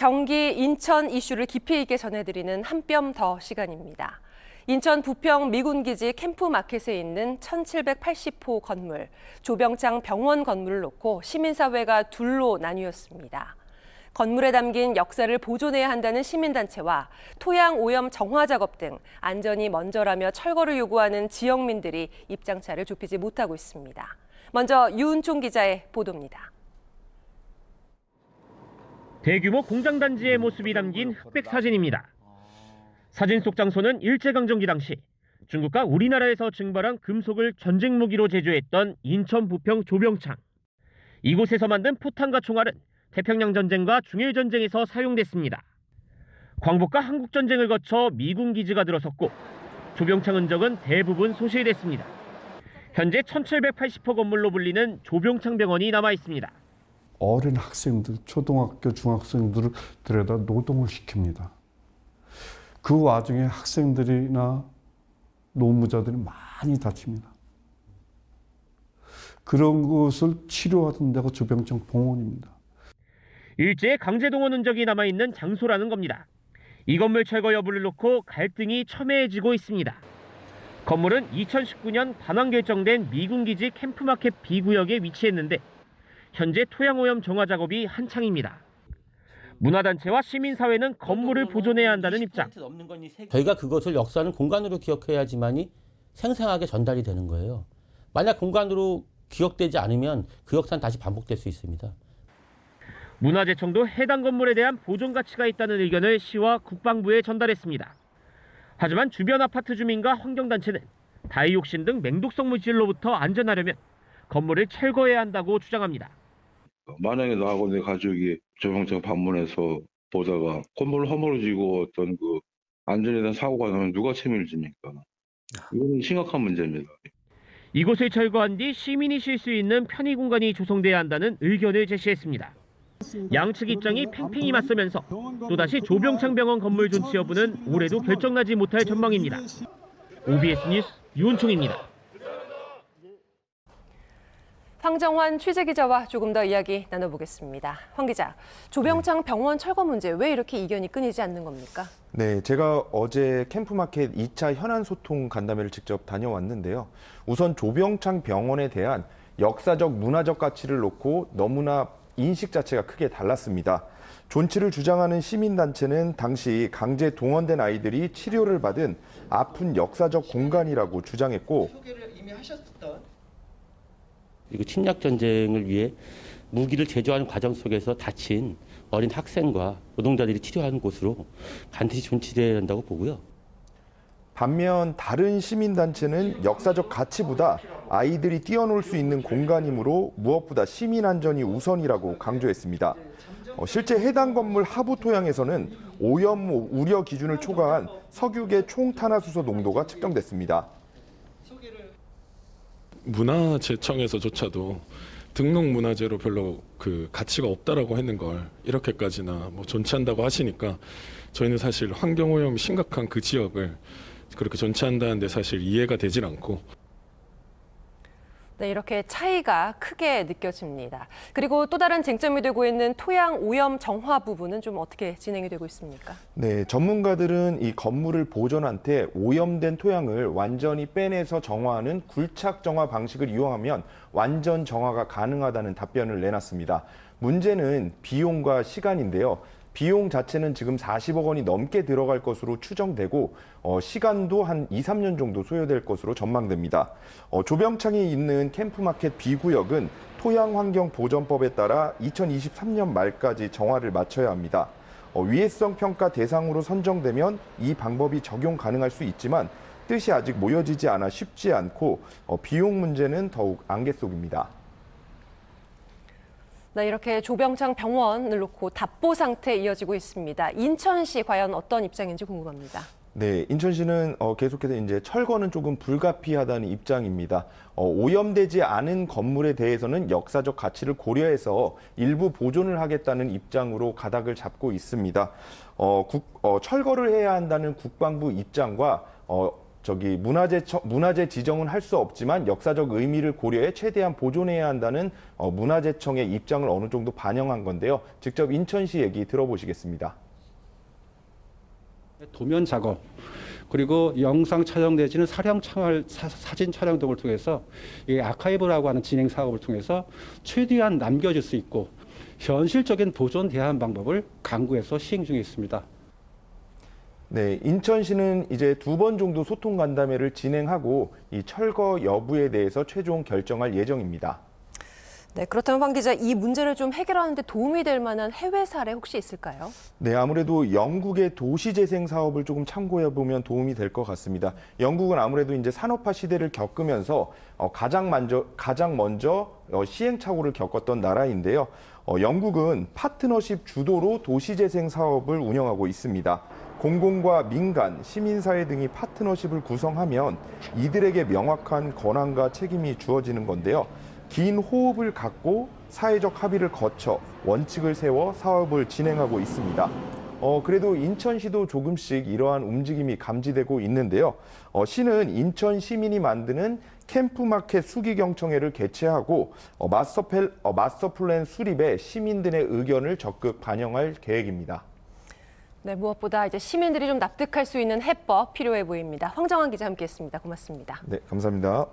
경기, 인천 이슈를 깊이 있게 전해드리는 한 뼘 더 시간입니다. 인천 부평 미군기지 캠프마켓에 있는 1780호 건물, 조병창 병원 건물을 놓고 시민사회가 둘로 나뉘었습니다. 건물에 담긴 역사를 보존해야 한다는 시민단체와 토양 오염 정화 작업 등 안전이 먼저라며 철거를 요구하는 지역민들이 입장차를 좁히지 못하고 있습니다. 먼저 유은총 기자의 보도입니다. 대규모 공장단지의 모습이 담긴 흑백 사진입니다. 사진 속 장소는 일제강점기 당시 중국과 우리나라에서 증발한 금속을 전쟁 무기로 제조했던 인천 부평 조병창. 이곳에서 만든 포탄과 총알은 태평양 전쟁과 중일 전쟁에서 사용됐습니다. 광복과 한국 전쟁을 거쳐 미군 기지가 들어섰고 조병창 흔적은 대부분 소실됐습니다. 현재 1780호 건물로 불리는 조병창 병원이 남아 있습니다. 어린 학생들, 초등학교, 중학생들을 들여다 노동을 시킵니다. 그 와중에 학생들이나 노무자들이 많이 다칩니다. 그런 것을 치료하던 데가 조병창 병원입니다. 일제의 강제동원 흔적이 남아있는 장소라는 겁니다. 이 건물 철거 여부를 놓고 갈등이 첨예해지고 있습니다. 건물은 2019년 반환 결정된 미군기지 캠프마켓 B구역에 위치했는데 현재 토양오염 정화 작업이 한창입니다. 문화단체와 시민사회는 건물을 보존해야 한다는 입장. 저희가 그것을 역사는 공간으로 기억해야지만이 생생하게 전달이 되는 거예요. 만약 공간으로 기억되지 않으면 그 역사는 다시 반복될 수 있습니다. 문화재청도 해당 건물에 대한 보존 가치가 있다는 의견을 시와 국방부에 전달했습니다. 하지만 주변 아파트 주민과 환경단체는 다이옥신 등 맹독성 물질로부터 안전하려면 건물을 철거해야 한다고 주장합니다. 만약에 나하고 내 가족이 조병창 방문해서 보다가 건물 허물어지고 어떤 그 안전에 대한 사고가 나면 누가 책임을 집니까? 이거는 심각한 문제입니다. 이곳을 철거한 뒤 시민이 쉴 수 있는 편의 공간이 조성돼야 한다는 의견을 제시했습니다. 양측 입장이 팽팽히 맞서면서 또다시 조병창 병원 건물 존치 여부는 올해도 결정나지 못할 전망입니다. OBS 뉴스 유은총입니다. 황정환 취재기자와 조금 더 이야기 나눠보겠습니다. 황 기자, 조병창 병원 철거 문제 왜 이렇게 이견이 끊이지 않는 겁니까? 네, 제가 어제 캠프마켓 2차 현안 소통 간담회를 직접 다녀왔는데요. 우선 조병창 병원에 대한 역사적, 문화적 가치를 놓고 너무나 인식 자체가 크게 달랐습니다. 존치를 주장하는 시민단체는 당시 강제 동원된 아이들이 치료를 받은 아픈 역사적 공간이라고 주장했고, 그리고 침략 전쟁을 위해 무기를 제조하는 과정 속에서 다친 어린 학생과 노동자들이 치료하는 곳으로 반드시 존치돼야 한다고 보고요. 반면 다른 시민단체는 역사적 가치보다 아이들이 뛰어놀 수 있는 공간이므로 무엇보다 시민 안전이 우선이라고 강조했습니다. 실제 해당 건물 하부 토양에서는 오염 우려 기준을 초과한 석유계 총탄화수소 농도가 측정됐습니다. 문화재청에서조차도 등록문화재로 별로 그 가치가 없다라고 했는 걸 이렇게까지나 존치한다고 하시니까 저희는 사실 환경오염이 심각한 그 지역을 그렇게 존치한다는데 사실 이해가 되질 않고. 네, 이렇게 차이가 크게 느껴집니다. 그리고 또 다른 쟁점이 되고 있는 토양 오염 정화 부분은 좀 어떻게 진행이 되고 있습니까? 네, 전문가들은 이 건물을 보존한 채 오염된 토양을 완전히 빼내서 정화하는 굴착 정화 방식을 이용하면 완전 정화가 가능하다는 답변을 내놨습니다. 문제는 비용과 시간인데요. 비용 자체는 지금 40억 원이 넘게 들어갈 것으로 추정되고 시간도 한 2, 3년 정도 소요될 것으로 전망됩니다. 조병창이 있는 캠프마켓 B구역은 토양환경보전법에 따라 2023년 말까지 정화를 마쳐야 합니다. 위해성 평가 대상으로 선정되면 이 방법이 적용 가능할 수 있지만 뜻이 아직 모여지지 않아 쉽지 않고 비용 문제는 더욱 안개 속입니다. 네, 이렇게 조병창 병원을 놓고 답보 상태에 이어지고 있습니다. 인천시 과연 어떤 입장인지 궁금합니다. 네, 인천시는 계속해서 이제 철거는 조금 불가피하다는 입장입니다. 오염되지 않은 건물에 대해서는 역사적 가치를 고려해서 일부 보존을 하겠다는 입장으로 가닥을 잡고 있습니다. 철거를 해야 한다는 국방부 입장과 문화재 지정은 할 수 없지만 역사적 의미를 고려해 최대한 보존해야 한다는 문화재청의 입장을 어느 정도 반영한 건데요. 직접 인천시 얘기 들어보시겠습니다. 도면 작업 그리고 영상 촬영 내지는 사진 촬영 등을 통해서 이 아카이브라고 하는 진행 사업을 통해서 최대한 남겨줄 수 있고 현실적인 보존 대안 방법을 강구해서 시행 중에 있습니다. 네, 인천시는 이제 2번 정도 소통 간담회를 진행하고 이 철거 여부에 대해서 최종 결정할 예정입니다. 네, 그렇다면 황 기자, 이 문제를 좀 해결하는 데 도움이 될 만한 해외 사례 혹시 있을까요? 네, 아무래도 영국의 도시재생 사업을 조금 참고해 보면 도움이 될 것 같습니다. 영국은 아무래도 이제 산업화 시대를 겪으면서 가장 먼저 시행착오를 겪었던 나라인데요. 영국은 파트너십 주도로 도시재생 사업을 운영하고 있습니다. 공공과 민간, 시민사회 등이 파트너십을 구성하면 이들에게 명확한 권한과 책임이 주어지는 건데요. 긴 호흡을 갖고 사회적 합의를 거쳐 원칙을 세워 사업을 진행하고 있습니다. 그래도 인천시도 조금씩 이러한 움직임이 감지되고 있는데요. 시는 인천 시민이 만드는 캠프마켓 수기경청회를 개최하고 마스터 플랜 수립에 시민들의 의견을 적극 반영할 계획입니다. 네, 무엇보다 이제 시민들이 좀 납득할 수 있는 해법 필요해 보입니다. 황정환 기자 함께했습니다. 고맙습니다. 네, 감사합니다.